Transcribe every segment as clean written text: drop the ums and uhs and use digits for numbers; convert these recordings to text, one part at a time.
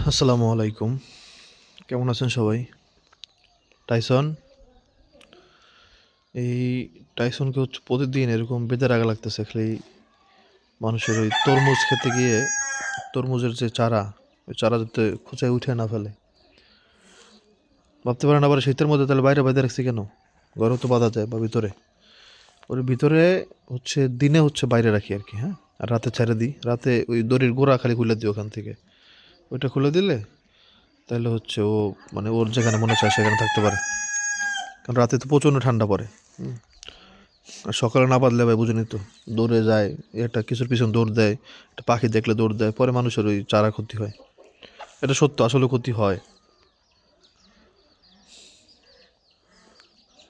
আসসালামু আলাইকুম। কেমন আছেন সবাই? টাইসন, এই টাইসনকে হচ্ছে প্রতিদিন এরকম বেঁধে রাখা লাগতেছে। খালি মানুষের ওই তরমুজ খেতে গিয়ে তরমুজের যে চারা, ওই চারা যাতে খোঁচায় উঠে না ফেলে। ভাবতে পারেন আবার শীতের মধ্যে তাহলে বাইরে বেঁধে রাখছি কেন? ঘরেও তো বাঁধা যায় বা ভিতরে। ওর ভিতরে হচ্ছে দিনে হচ্ছে বাইরে রাখি আর কি, হ্যাঁ? আর রাতে ছেড়ে দিই। রাতে ওই দড়ির গোড়া খালি খুলে দিই ওখান থেকে। ওইটা খুলে দিলে তাহলে হচ্ছে ও মানে ওর যেখানে মনে চায় সেখানে থাকতে পারে। কারণ রাতে তো প্রচণ্ড ঠান্ডা পড়ে। হুম। আর সকালে না বাঁধলে ভাই বুঝেনি তো, দৌড়ে যায়, একটা কিছুর পিছন দৌড় দেয়, একটা পাখি দেখলে দৌড় দেয়, পরে মানুষের ওই চারা ক্ষতি হয়। এটা সত্য, আসলে ক্ষতি হয়।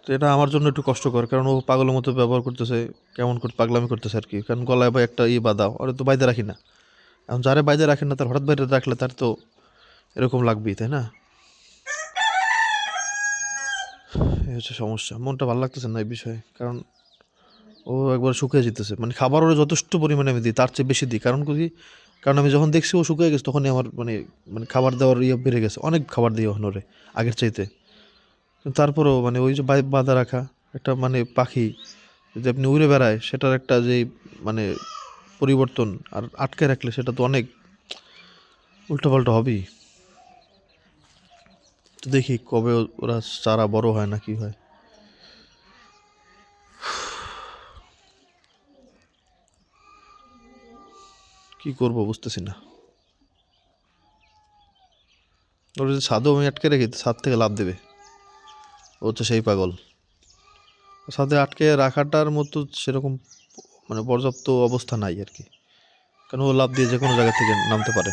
তো এটা আমার জন্য একটু কষ্টকর, কারণ ও পাগলের মতো ব্যবহার করতেছে, কেমন করে পাগলামি করতেছে আর কি। কারণ গলায় ভাই একটা বাঁধা, ওরা তো বাইরে রাখি না। এখন যারা বাইরে রাখেন না তার হঠাৎ বাইরে রাখলে তার তো এরকম লাগবেই, তাই না? এই হচ্ছে সমস্যা। মনটা ভালো লাগতেছে না এই বিষয়ে, কারণ ও একবার শুকিয়ে যেতেছে। মানে খাবার ওরা যথেষ্ট পরিমাণে আমি দিই, তার চেয়ে বেশি দিই। কারণ কি? কারণ আমি যখন দেখছি ও শুকিয়ে গেছে তখনই আমার মানে মানে খাবার দেওয়ার বেড়ে গেছে। অনেক খাবার দিই এখন ওরে, আগের চাইতে। কিন্তু তারপরেও মানে ওই যে বাঁধা রাখা একটা মানে পাখি যদি আপনি উড়ে বেড়ায় সেটার একটা যেই মানে পরিবর্তন, আর আটকে রাখলে সেটা তো অনেক উল্টোপাল্টা হবেই। তো দেখি কবে ওরা চারা বড় হয় না কি হয়। কি করব বুঝতেছি না। ওরা যদি ছাদেও আমি আটকে রেখি তো ছাদ থেকে লাফ দেবে। ও তো সেই পাগল। ছাদে আটকে রাখাটার মতো সেরকম মানে পর্যাপ্ত অবস্থা নাই আর কি। কারণ ও লাফ দিয়ে যে কোনো জায়গা থেকে নামতে পারে।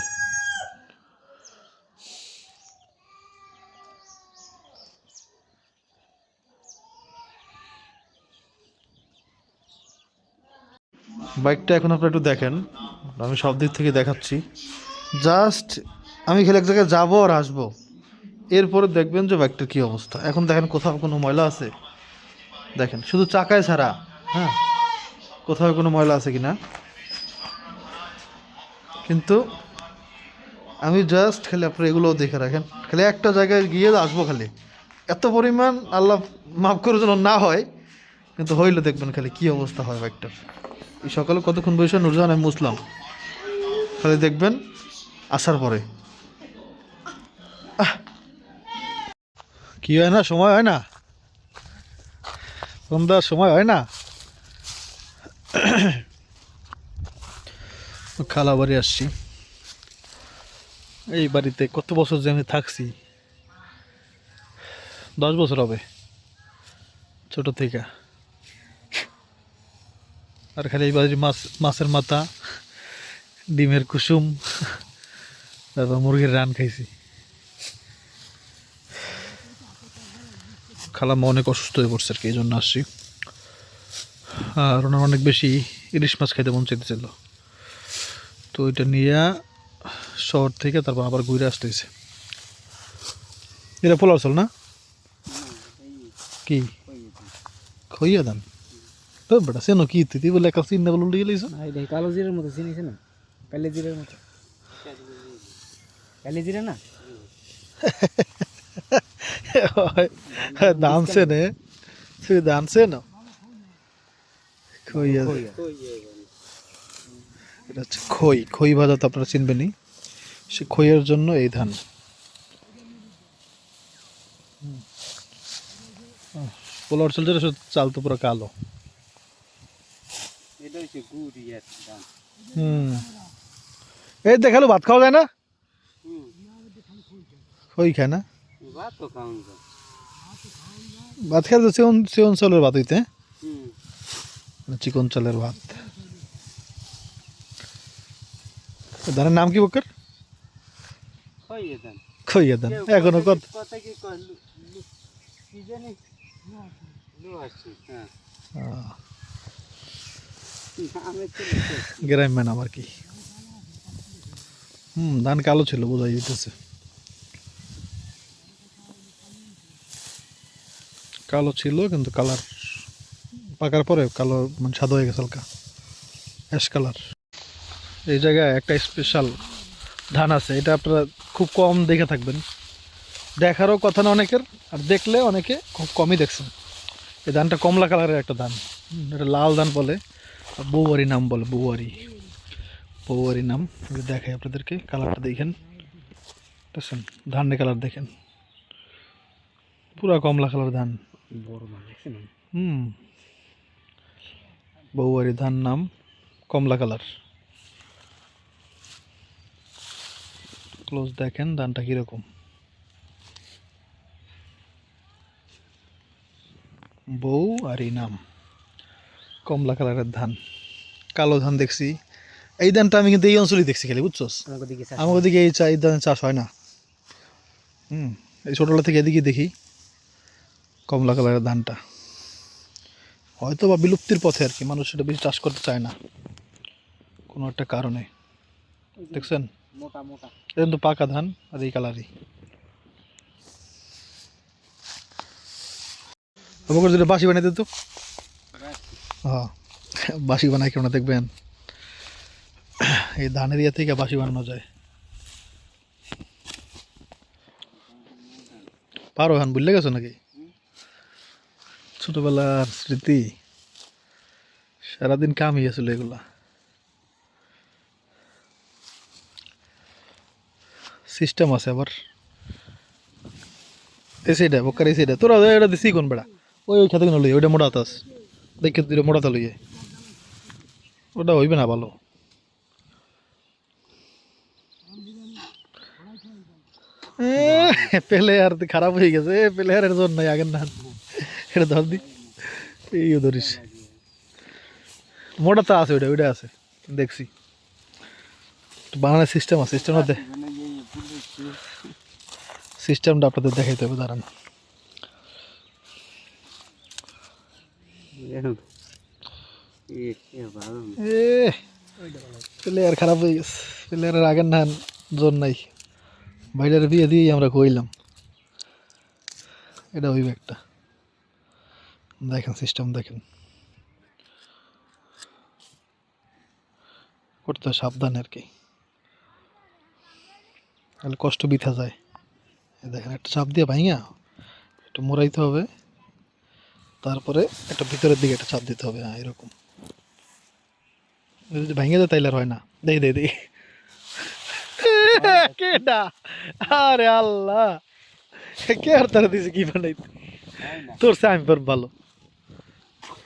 বাইকটা এখন আপনারা একটু দেখেন, আমি সব দিক থেকে দেখাচ্ছি। জাস্ট আমি খালি এক জায়গায় যাবো আর আসবো, এরপরে দেখবেন যে বাইকটার কী অবস্থা। এখন দেখেন কোথাও কোনো ময়লা আছে? দেখেন শুধু চাকায় ছাড়া, হ্যাঁ, কোথাও কোনো ময়লা আছে কিনা। কিন্তু আমি জাস্ট খালি আপনার এগুলোও দেখে রাখেন, খালি একটা জায়গায় গিয়ে আসবো খালি। এত পরিমাণ আল্লাহ মাফ করে যেন না হয়, কিন্তু হইলে দেখবেন খালি কী অবস্থা হয় বাইকটার। এই সকালে কতক্ষণ বসে নুরজাহান আমি মুসলাম, খালি দেখবেন আসার পরে কি হয় না, সময় হয় না, সন্ধ্যার সময় হয় না। খালা বাড়ি আসছি। এই বাড়িতে কত বছর যে আমি থাকছি, 10 বছর হবে ছোট থেকে। আর খালি এই বাড়ির মাছের মাথা, ডিমের কুসুম, তারপর মুরগির রান খাইছি। খালাম্মা অনেক অসুস্থ হয়ে পড়ছে আর কি, এই জন্য আসছি। আর ওনার অনেক বেশি ইলিশ মাছ খাইতে মন চাইতেছিল, তো ওইটা নিয়ে শহর থেকে তারপর আবার ঘুরে আসতেছে। এটা পোলার চল না কি খইয়া দান তো বেটা সেনো কি তুই বলে একটা চিন্তা বলে উল্টে গেলিস। কালো জিরার মতো চিনিস না, কালি জিরার মতো, কালি জিরা না দানছে নে, তুই দানছে না খইয়া। এটা হচ্ছে খই, খই ভাজা তো আপনারা চিনবেনই। সে খইয়ের জন্য এই ধান। পোলার চল যেটা চাল তো পুরো কালো। এটা হচ্ছে গুড় ইয়ার ধান। হুম, এই দেখালো ভাত খাওয়া যায় না, খই খায় না। ভাত তো খাওয়া যায়। ভাত খেলে তো চিকন চিকন চালের ভাত হইতে, হুম, চিকন চালের ভাত। ধানের নাম কি বকের? খইয়ে ধান। খইয়া ধান এখনো কত কথা কি কয় কি জানি লো আসছে। হ্যাঁ, আমি গ্রাম্য নাম আর কি। ধান কালো ছিল বোঝাই যেতেছে, কালো ছিল কিন্তু কালার পাকার পরে কালো মানে সাদা হয়ে গেছে হালকা, অ্যাশ কালার। এই জায়গায় একটা স্পেশাল ধান আছে, এটা আপনারা খুব কম দেখে থাকবেন, দেখারও কথা না অনেকের, আর দেখলে অনেকে খুব কমই দেখছেন। এই ধানটা কমলা কালারের একটা ধান, এটা লাল ধান বলে, বৌয়ারি নাম বলে, বৌয়ারি নাম। আমি দেখাই আপনাদেরকে, কালারটা দেখেন, বুঝছেন, ধানের কালার দেখেন, পুরা কমলা কালার ধান। বড় ধান দেখছেন? হুম, বৌয়ারি ধান নাম, কমলা কালার। ক্লোজ দেখেন ধানটা কিরকম, বউ আর এই নাম, কমলা কালারের ধান। কালো ধান দেখছি, এই ধানটা আমি কিন্তু এই অঞ্চলেই দেখছি খালি, বুঝছস, আমাকে দিকে আমার ওদিকে এই ধানের চাষ হয় না। এই ছোটবেলা থেকে এদিকে দেখি কমলা কালারের ধানটা, হয়তো বা বিলুপ্তির পথে আর কি, মানুষ সেটা বেশি চাষ করতে চায় না কোনো একটা কারণে। দেখছেন, মোটা মোটা। এটা কিন্তু পাকা ধান, আর এই কালারই। অবকর যেটা বাসি বানাই দিত, হ্যাঁ, বাসি বানাই কেমন দেখবেন, এই ধানের ইয়ে থেকে বাসি বানানো যায়। পারো হান বুঝলে গেছো নাকি, ছোটবেলার স্মৃতি, সারাদিন কামই আসছিল এগুলা। সিস্টেম আছে আবার, এই সাইডে বকার, এই সাইডে তোরা এটা দিছি কোন বেড়া, ওই ওই খেতে কোন লইয়ে, ওইটা মোটা তাস দেখে দিলে মোটা তা লইয়ে, ওটা হইবে না ভালো। পেলে আর খারাপ হয়ে গেছে, পেলে আর জোর নাই আগের না, এটা ধর দি, এই ধরিস, মোটা তা আছে, ওইটা ওইটা আছে দেখছি, বানানোর সিস্টেম আছে, সিস্টেমটা সিস্টেমটা আপনাদের দেখাইতে হবে, দাঁড়ান। প্লেয়ার খারাপ হয়ে গেছে, প্লেয়ারের আগের না জোর নাই, বাইরের বিয়ে দিয়েই আমরা কইলাম, এটা হইবে একটা, দেখেন সিস্টেম দেখেন, করতে হয় সাবধান আর কি, তাহলে কষ্ট বিথা যায়। দেখেন একটা চাপ দিয়ে ভাইঙা একটু মোড়াইতে হবে, তারপরে একটা ভিতরের দিকে একটা চাপ দিতে হবে, হ্যাঁ এরকম, যদি ভেঙে যায় তাইলে আর হয় না। দেখি দেখি দেখি, কেডা, আরে আল্লাহ, কে আর তারা দিছে কি বানাইতে, তোর সে আমি পার ভালো,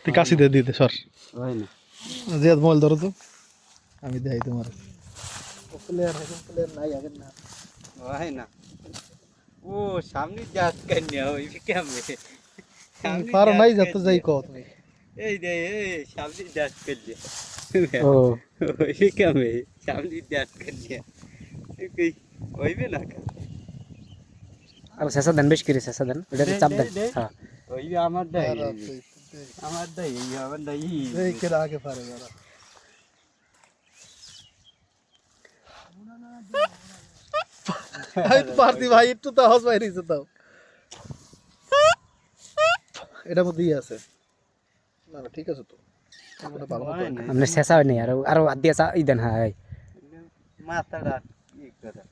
তুই কাশি দিয়ে দিতে সর, জিয়াদ মোবাইল ধরো তো, আমি দেখাই তোমার, প্লেয়ার প্লেয়ার নাই আগের না, হয় না। ও সামনে যাস কন্যা ওই কেমনে পারো নাই যত যাই কও তুমি, এই দে এই সামনে যাস কন্যা ও ওই কেমনে সামনে যাস কন্যা এই হইবে না আর শেষা দেন, বেশ করে শেষা দেন, এটা চাপ দেন। হ্যাঁ ওই আমার দাই আমার দাই আমার দাই এই কে আগে পারে যারা, আমি তো পারতি ভাই, একটু তো আওয়াজ বাইরেছে তাও, এটার মধ্যেই আছে, না না ঠিক আছে তো, ওটা ভালো মতো হয়। আপনি শেষা হয় নাই, আরো আরো দিয়ে চা ই দেন। হ্যাঁ মাথাটা ই করে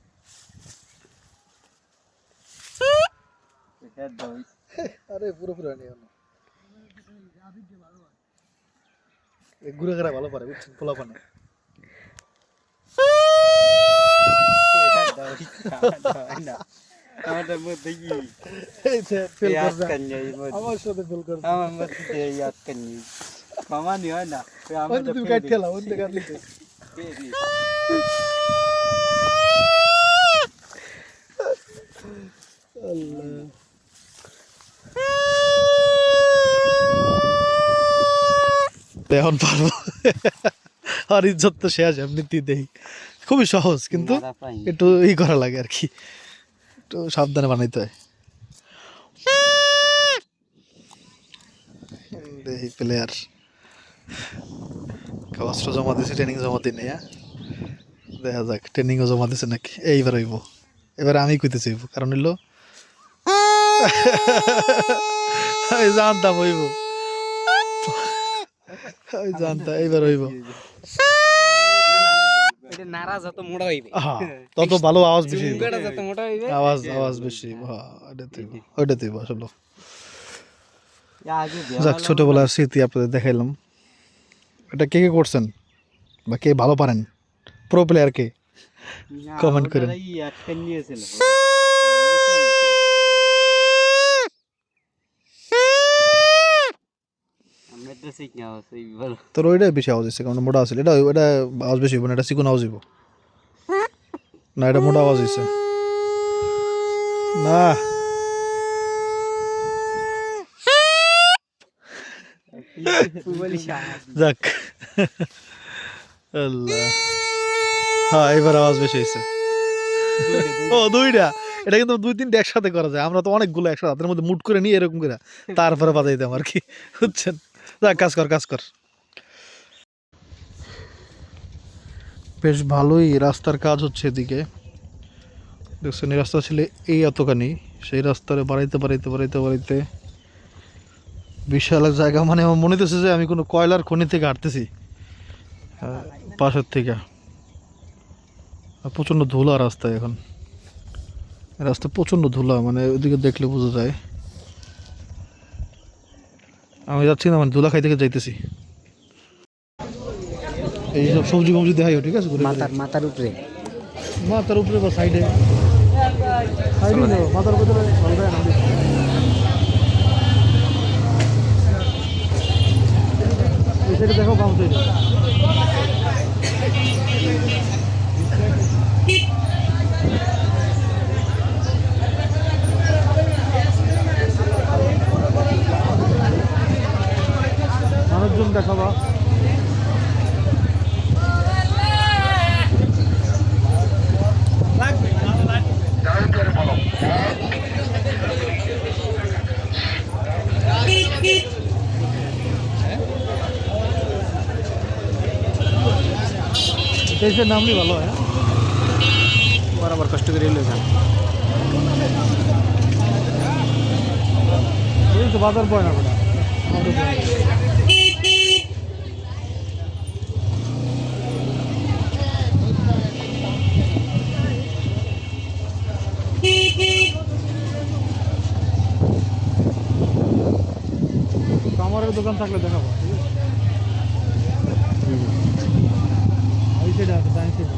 এটা দাও আরে পুরোপুরি হয়নি এখনো, এই ঘুরে ঘুরে ভালো পারে, বুঝছেন, পোলা পানে, না আমাদের মধ্যে কি এই যে ফেল ইয়াদ করছে, কন্যা এই মধ্যে আমার সাথে ফেল করছে, আমার মধ্যে ইয়াদ কন্যা মামা নি হয় না ওই তো তুমি কাট খেলা, ওই তো কাট লিতে, আল্লাহ, এখন পারবো, আর ইজ্জত তো শেষ এমনিতেই দেই, খুবই সহজ কিন্তু একটু ই করা লাগে আর কি, একটু সাবধানে বানাইতে হয়। দেখি প্লেয়ার অস্ত্র জমা দিয়েছে, ট্রেনিং জমা দিই নাই, হ্যাঁ দেখা যাক ট্রেনিংও জমা দিছে নাকি, এইবার হইব, এবার আমি কইতে চাইব, কারণ হইলো আমি জানতাম হইব, আমি জানতাম এইবার হইব, এটা নারা যত মোটা হইবে হ্যাঁ তত ভালো আওয়াজ বেশি হইবে। চুমকাটা যত মোটা হইবে আওয়াজ বেশি, হ্যাঁ ওইটাতেই আসলে। আগে যাক, ছোটবেলার স্মৃতি আপনাদের দেখাইলাম। এটা কে কে করছেন বা কে ভালো পারেন, প্রো প্লেয়ার কে, কমেন্ট করেন। আটকে নিয়েছিল আমরা তো শিখ না সেই ভালো তোর ওইটাই বেশি আওয়াজ হচ্ছে, কারণ মোটা আছে। এটা আওয়াজ বেশি হইব না, এটা চিকন আওয়াজ হইব না, এটা মোটা আওয়াজ হইছে না। বলি শাহ যাক আল্লাহ, হ্যাঁ এবার আওয়াজ বেশি হয়েছে। ও দুইটা, এটা কিন্তু 2-3টা একসাথে করা যায়। আমরা তো অনেকগুলো একসাথে হাতের মধ্যে মুট করে নিয়ে এরকম করে তারপরে বাজাইতাম আর কি, বুঝছেন। যাক, কাজ কর। বেশ ভালোই রাস্তার কাজ হচ্ছে এদিকে, দেখছেন। এই রাস্তা ছিল এই এতখানি, সেই রাস্তার বাড়াইতে বিশাল এক জায়গা। মানে আমার মনে হচ্ছে যে আমি কোনো কয়লার খনি থেকে হাঁটতেছি পাশের থেকে। প্রচণ্ড ধুলা রাস্তায় এখন, রাস্তা প্রচণ্ড ধুলা, মানে ওইদিকে দেখলে বোঝা যায়। আমি যাচ্ছি না, মানে ধুলা খাই থেকে যাইতেছি। এই সব সবজি মবজি দেখাইও, ঠিক আছে? মাথার উপরে মাথার উপরে বা সাইডে মাথার উপরে ভালো দেয় না। এই সাইডে দেখো, বাম সাইডে। মানুষজন দেখাবা। দেশের নামই ভালো হয়, বরাবর কষ্ট করে এলো এখানে এই তো বাজার পয় না বেটা। কামারের দোকান থাকলে দেখাবো, ঠিক আছে? ওই সাইডে আছে, ডান সাইডে।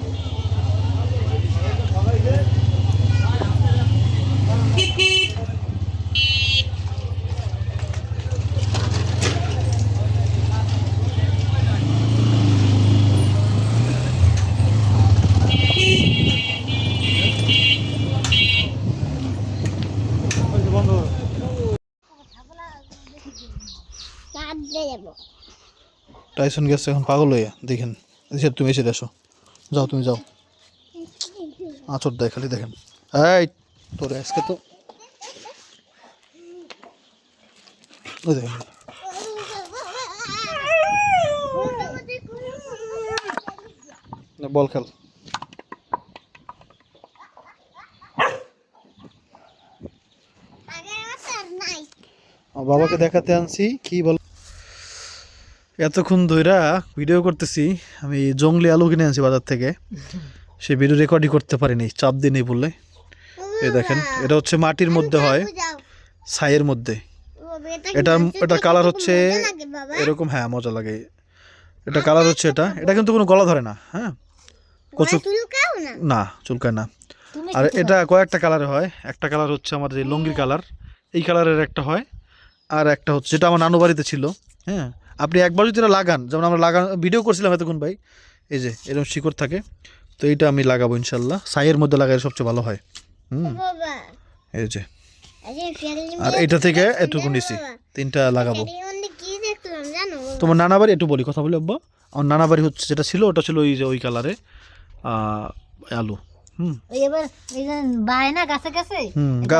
বন্ধ করো। টাইসন গেছে এখন পাগল হইয়া, দেখেন। তুমি এসে আসো, যাও তুমি যাও। আচর দেয় খালি, দেখেন। এই তোর আজকে তো ওই দেখেন, বল খেল। আমার বাবাকে দেখাতে আনছি, কি বল। এতক্ষণ ধইরা ভিডিও করতেছি আমি, জংলি আলু কিনে আনছি বাজার থেকে। সে ভিডিও রেকর্ডই করতে পারিনি, চাপ দিয়ে নেই বললে। এই দেখেন, এটা হচ্ছে মাটির মধ্যে হয়, ছাইয়ের মধ্যে। এটার কালার হচ্ছে এরকম, হ্যাঁ মজা লাগে। এটা কালার হচ্ছে এটা কিন্তু কোনো গলা ধরে না, হ্যাঁ কচু না, চুলকায় না। আর এটা কয়েকটা কালারে হয়। একটা কালার হচ্ছে আমাদের এই লঙ্গির কালার, এই কালারের একটা হয়। আর একটা হচ্ছে যেটা আমার নানু বাড়িতে ছিল। হ্যাঁ, আপনি একবার যদি এটা লাগান, যেমন আমরা ভিডিও করছিলাম এতক্ষণ ভাই, এই যে এরকম শিকড় থাকে, তো এইটা আমি লাগাবো ইনশাল্লাহ। ছাইয়ের মধ্যে লাগাই সবচেয়ে ভালো হয়। এই যে, আর এইটা থেকে এটুকু নিছি, 3টা লাগাবো। তোমার নানা বাড়ি, একটু বলি কথা বলি আব্বা। আমার নানা বাড়ি হচ্ছে যেটা ছিল, ওটা ছিল ওই যে ওই কালারে আলু।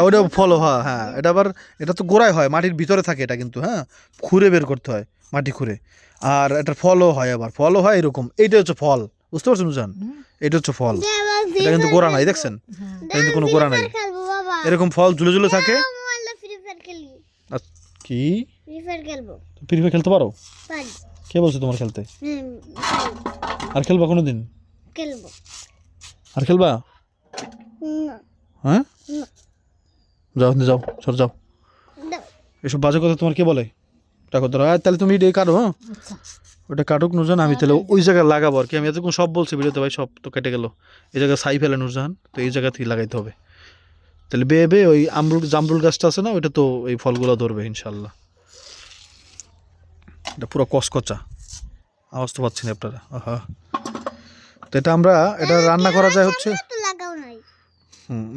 ওটা ফলও হয়, হ্যাঁ। এটা আবার, এটা তো গোড়ায় হয়, মাটির ভিতরে থাকে এটা কিন্তু, হ্যাঁ খুঁড়ে বের করতে হয়, মাটি খুঁড়ে। আর এটার ফলও হয়, আবার ফলও হয় এরকম। এইটা হচ্ছে ফল, বুঝতে পারছেন বুঝান? এটা হচ্ছে ফল, এটা কিন্তু গোড়া নাই, দেখছেন? এটা কিন্তু কোনো গোড়া নাই, এরকম ফল ঝুলে ঝুলে থাকে। কি ফ্রি ফায়ার খেলতে পারো? কে বলছে তোমার খেলতে? আর খেলবা কোনোদিন? খেলবো আর খেলবা? না হ্যাঁ, না যাও যাও সর যাও। দাও এসব বাজে কথা তোমার কে বলে? টাকা ধরো। তাহলে তুমি এটা কাটো, হ্যাঁ ওটা কাটুক নুরজাহান, আমি তাহলে ওই জায়গায় লাগাবো আর কি। আমি এতক্ষণ সব বলছি ভিডিওতে ভাই, সব তো কেটে গেল। এই জায়গায় ছাই ফেলে নুরজাহান, তো এই জায়গা থেকে লাগাইতে হবে। তাহলে বেয়ে বেয়ে ওই জামরুল গাছটা আছে না, ওইটা তো এই ফলগুলো ধরবে ইনশাল্লাহ। এটা পুরো কচকচা, আওয়াজ তো পাচ্ছেন আপনারা। আহা, তো এটা আমরা এটা রান্না করা যায় হচ্ছে, তো লাগাও নাই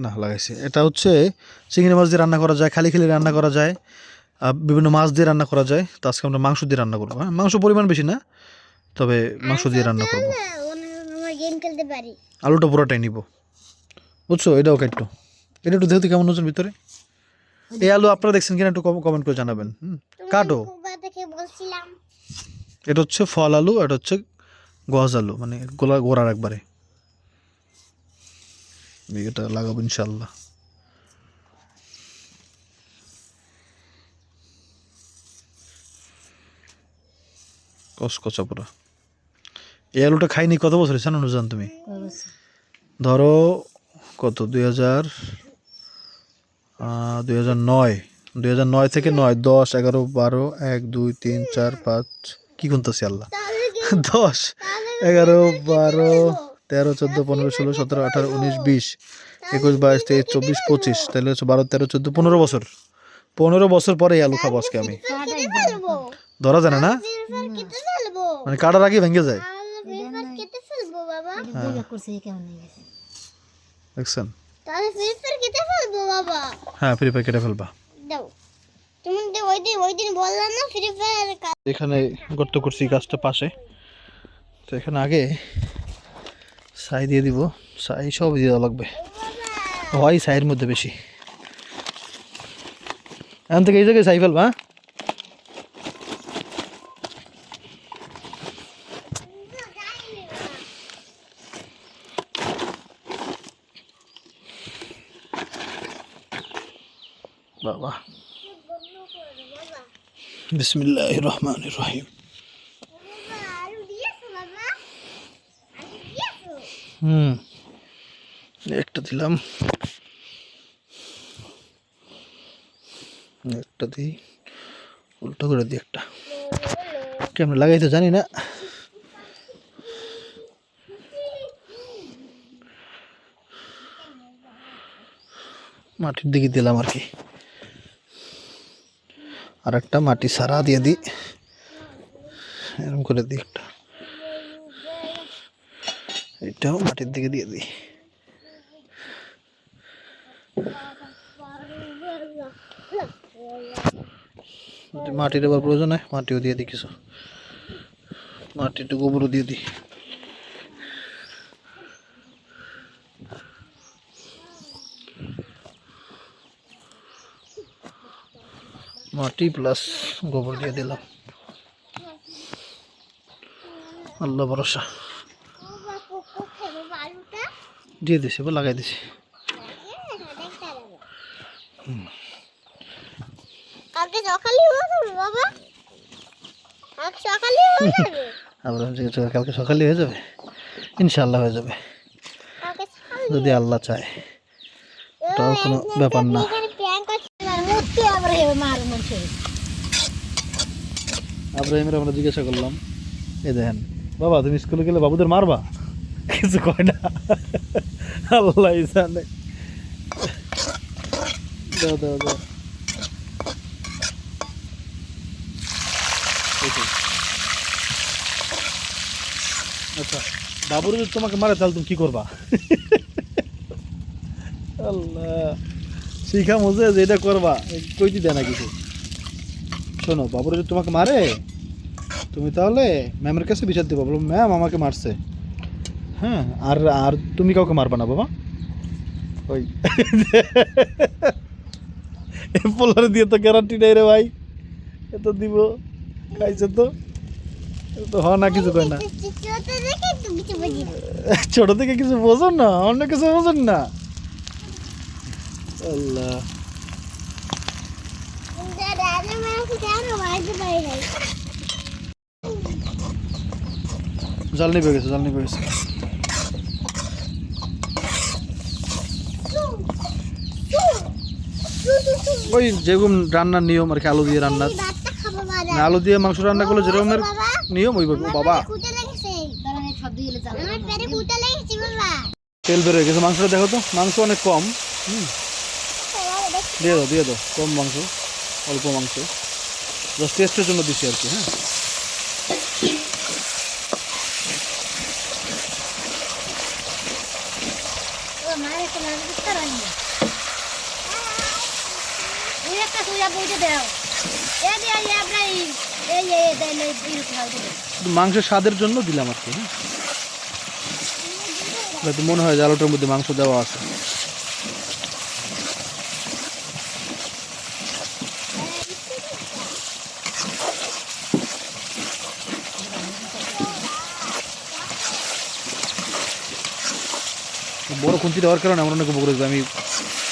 না লাগাইছি। এটা হচ্ছে চিংড়ি মাছ দিয়ে রান্না করা যায়, খালি খালি রান্না করা যায়, বিভিন্ন মাছ দিয়ে রান্না করা যায়। তো আজকে আমরা মাংস দিয়ে রান্না করবো। হ্যাঁ, মাংস পরিমাণ বেশি না, তবে মাংস দিয়ে রান্না করবো। আমরা গেম খেলতে পারি আলুটা পুরোটাই নিব, বুঝছো? এটাও একটু, এটা একটু যেহেতু কেমন ওজন ভিতরে। এই আলু আপনারা দেখছেন কিনা একটু কমেন্ট করে জানাবেন। কাটো। কুবা থেকে বলছিলাম এটা হচ্ছে ফল আলু, এটা হচ্ছে গজ আলু, মানে গোড়ার একবারে। এটা লাগাবো ইনশাল্লাহ। কচকচা পুরা। এই আলুটা খাইনি কত বছর হয়েছে না নুরজাহান তুমি? ধরো কত, 2009 থেকে 9, 10, 11, 12, 1, 2, 3, 4, 5, কি গুনতেছি আল্লাহ, 10, 11, 12, 13, 14, 15, 16, 17, 18, 19, 20, 21, 22, 23, 24, 25, তাহলে হচ্ছে 12, 13, 14, 15 বছর। 15 বছর পরে এই আলু খাবো আজকে আমি। ফেলবো ধরা জানে না, ফিরফার কেটে ফেলবো মানে কাটার আগে ভেঙে যায়। ফিরফার কেটে ফেলবো বাবা দেখছেন? তাহলে ফিরফার কেটে ফেলবো বাবা হ্যাঁ, ফ্রি ফায়ার কেটে ফেলবা। দাও তুমি তো ওই দিন বললাম না ফিরফার এখানে গর্ত করছি গাছটা পাশে, তো এখানে আগে ছাই দিয়ে দিব। ছাই সব দিয়ে দেওয়া লাগবে, হয় ছাইয়ের মধ্যে বেশি। এখান থেকে এই জায়গায় ছাই ফেলবা। হ্যাঁ, বাবা বিসমিল্লাহির রহমানির রহিম। আলু দিয়েছো বাবা আলু দিয়েছো একটা দিলাম, একটা দিই, উল্টো করে দিই একটা। কেমন লাগাই তো জানি না। মাটির দিকে দিলাম আর কি, আর একটা মাটি সারা দিয়ে দিই, এরকম করে দিই একটা। এটাও মাটির দিকে দিয়ে দিই। মাটির আবার প্রয়োজন হয়, মাটিও দিয়ে দিই কিছু, মাটি একটু গোবরও দিয়ে দিই। মাটি প্লাস গোবর দিয়ে দিলাম, আল্লাহ ভরসা। বাবা কোথায় বাবা আলুটা দিয়ে দিছি বা লাগাই দিছি। কালকে সকালে হয়ে যাবে বাবা কালকে সকালে হয়ে যাবে আবার কালকে সকালে হয়ে যাবে, ইনশাল্লাহ হয়ে যাবে কালকে সকালে যদি আল্লাহ চায়। এটাও কোনো ব্যাপার না। এখানে প্র্যাঙ্ক করছে মুক্তি আবার মার মানুষের আব্রাহিমের আমরা জিজ্ঞাসা করলাম, এই দেখেন বাবা তুমি স্কুলে গেলে বাবুদের মারবা? কিছু কয় না, আল্লাহ জানে। দাও দাও দাও। আচ্ছা, বাবুর যদি তোমাকে মারে তাহলে তুমি কি করবা? আল্লাহ, শিখা মজে যে এটা করবা, কইতে দেয় না কিছু। শোনো, বাবুর যদি তোমাকে মারে তুমি তাহলে ম্যামের কাছে বিচার দিবা, বলো ম্যাম আমাকে মারছে। হ্যাঁ, আর আর তুমি কাউকে মারবা না বাবা। ওই পোলার দিয়ে তো গ্যারান্টি নেই রে ভাই, এ তো দিব, খাইছে তো, তো হ না কিছু কয় না। ছোট থেকে কিছু বোঝেন না, অন্য কিছু বোঝেন না। আল্লাহ, জাল নিবে গেছে, জাল নিবে গেছে। ওই যেরকম রান্নার নিয়ম আর কি, আলু দিয়ে রান্নার, আমি ভাতটা খাবো বাবা। আলু দিয়ে মাংস রান্না করলে যেরকমের বাবা, নিয়ম ওই বাবা। আমার কুটে লেগেছে। আমার পেটে কুটে লেগেছে বাবা। তেল বের হয়ে গেছে, মাংসটা দেখো তো, মাংস অনেক কম। বাবা, দেখ। দিয়ে দাও কম মাংস, অল্প মাংস, জাস্ট টেস্টের জন্য দিচ্ছি আর কি। হ্যাঁ, ও মার একটা মাছ দিতে রানি। ওই একটা সুয়া বইতে দাও। এই যে ইব্রাহিম, এই দেন এই খাও দে। শুধু মাংসের স্বাদের জন্য দিলাম আর কি। হ্যাঁ, যাতে মনে হয় যে আলুটার মধ্যে মাংস দেওয়া আছে। বড় খুন্তি দেওয়ার কারণে আমার অনেক উপকার হয়েছে, আমি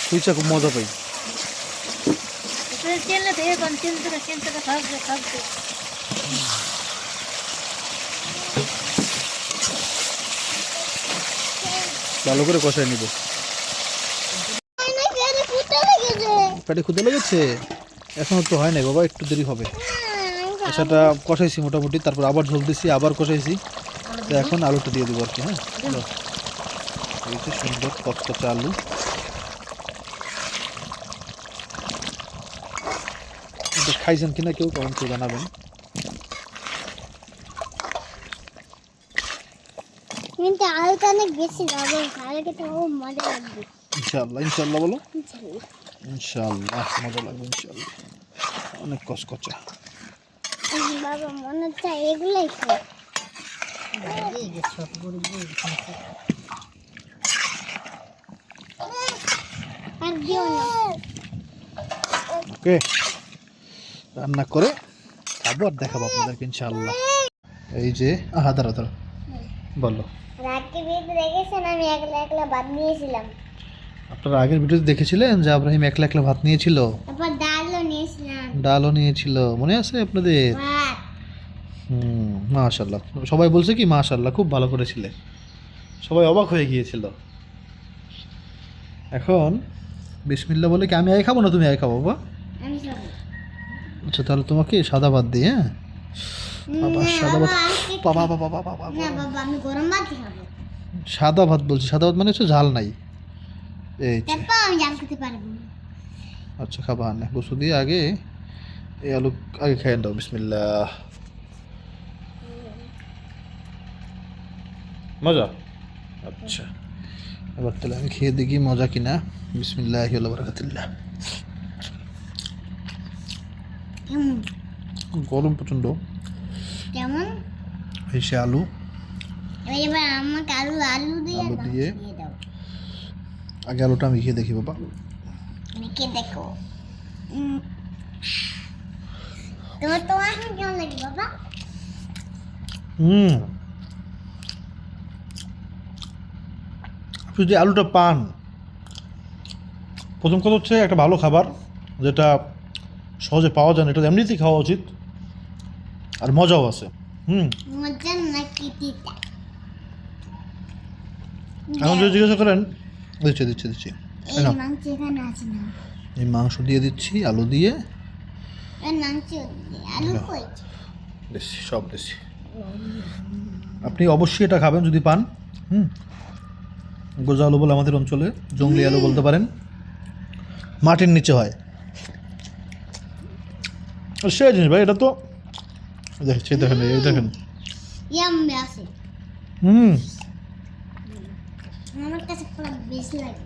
খুঁজা খুব মজা পাই। তুই তেল দে, কোন তেল থেকে খাও খাও। ভালো করে কষাই নিব। আমার পেটে কুটে লেগেছে। পেটে ক্ষুদে লেগেছে? এখনো তো হয় নাই বাবা, একটু দেরি হবে। সেটা কষাইছি মোটামুটি, তারপর আবার ঝোল দিছি, আবার কষাইছি, তো এখন আলুটা দিয়ে দেবো আর কি। হ্যাঁ, এই যে সুন্দর কচকচা আলু। এটা খাইছেন কিনা কেউ কমেন্ট করে জানাবেন। কিন্তু আলুটা অনেক বেশি যাবে, খালে খেতে খুব মজা লাগবে। ইনশাআল্লাহ, ইনশাআল্লাহ বলো। ইনশাআল্লাহ মজা লাগবে, ইনশাআল্লাহ। অনেক কচকচা। বাবা মনে হচ্ছে এগুলোই খাই। আর দিও না। ওকে, রান্না করে খাবো আর দেখাবো আপনাদেরকে ইনশাআল্লাহ। এই যে দাঁড়া বলো। রাত্রি ভিতরে দেখেছেন আমি একলা একলা ভাত নিয়েছিলাম, আপনারা আগের ভিডিওতে দেখেছিলেন যে আব্রাহিম একলা একলা ভাত নিয়েছিল, তারপর ডালও নিয়েছিলাম। ডালও নিয়েছিল, মনে আছে আপনাদের? ভাত মাশাআল্লাহ, সবাই বলছে কি মাশাআল্লাহ খুব ভালো করেছিলে, সবাই অবাক হয়ে গিয়েছিল। এখন বিসমিল্লাহ বলে কি আমি আগে খাবো না তুমি আগে খাবো বাবা? আমি খাবো। আচ্ছা তাহলে তোমাকে সাদা ভাত দিই। হ্যাঁ বাবা, সাদা ভাত। বাবা বাবা বাবা বাবা, না বাবা আমি গরম ভাত খাবো। সাদা ভাত বলছি, সাদা ভাত মানে হচ্ছে ঝাল নাই। এই যে, তারপর আমি জাল খেতে পারবো। আচ্ছা খাবা না গোসু দিয়ে আগে এই আলু আগে খেয়ে দাও। বিসমিল্লাহ। মজা? আচ্ছা, এবার তাহলে আমি খেয়ে দেখি মজা কিনা। বিসমিল্লাহি ওয়া বারাকাতুল্লাহ। কেমন গরম প্রচণ্ড। কেমন? এই সে আলু, এবার আমাকে আলু দিয়ে আলু দাও, দিয়ে দিয়ে দাও। আগে আলুটা আমি খেয়ে দেখি বাবা। মেখে দেখো। তোমার এখন কেমন লাগে বাবা? আপনি যে আলুটা পান, প্রথম কথা হচ্ছে একটা ভালো খাবার যেটা সহজে পাওয়া যায় না, এটা এমনিতেই খাওয়া উচিত, আর মজাও আছে। মজা নাকি তিতা? এখন যদি জিজ্ঞাসা করেন, দিচ্ছি এই মাংস এখানে আছে না? এই মাংস দিয়ে দিচ্ছি, আলু দিয়ে এই মাংস আলু কই? দিচ্ছি, সব দিচ্ছি। আপনি অবশ্যই এটা খাবেন যদি পান। গোজা আলু বলে আমাদের অঞ্চলে, জঙ্গলি আলু বলতে পারেন, মাটির নিচে হয়। সে জিনিস ভাই, এটা তো দেখেন এই দেখেন। ইয়াম্মি আছে। আমার কাছে পুরো বেশি লাগে।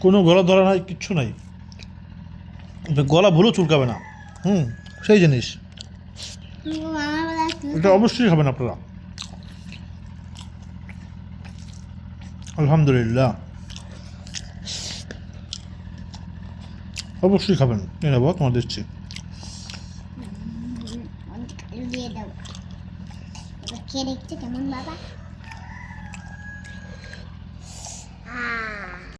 কোনো গলা ধরা নাই, কিচ্ছু নাই, গলা ভুলেও চুলকাবে না। সেই জিনিস, আমার বেলা এটা অবশ্যই খাবেন আপনারা। আলহামদুলিল্লাহ, অবশ্যই খাবেন। এই নেবো, তোমার দিচ্ছি। দিয়ে দাও। খেয়ে দেখতে কেমন বাবা?